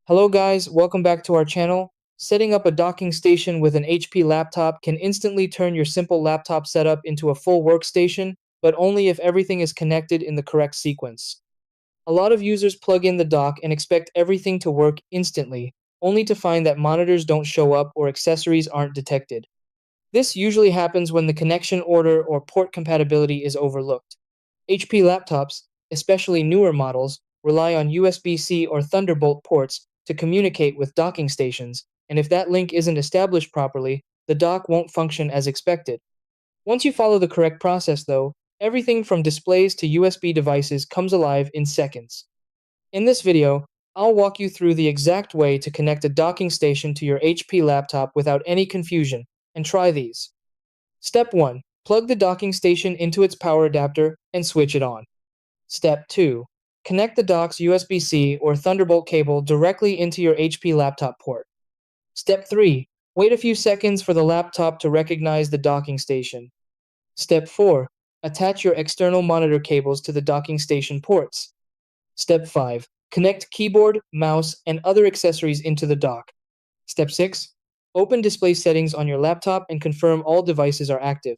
Hello guys, welcome back to our channel. Setting up a docking station with an HP laptop can instantly turn your simple laptop setup into a full workstation, but only if everything is connected in the correct sequence. A lot of users plug in the dock and expect everything to work instantly, only to find that monitors don't show up or accessories aren't detected. This usually happens when the connection order or port compatibility is overlooked. HP laptops, especially newer models, rely on USB-C or Thunderbolt ports to communicate with docking stations, and if that link isn't established properly, the dock won't function as expected. Once you follow the correct process, though, everything from displays to USB devices comes alive in seconds. In this video, I'll walk you through the exact way to connect a docking station to your HP laptop without any confusion, and try these. Step 1. Plug the docking station into its power adapter and switch it on. Step 2. Connect the dock's USB-C or Thunderbolt cable directly into your HP laptop port. Step 3. Wait a few seconds for the laptop to recognize the docking station. Step 4. Attach your external monitor cables to the docking station ports. Step 5. Connect keyboard, mouse, and other accessories into the dock. Step 6. Open display settings on your laptop and confirm all devices are active.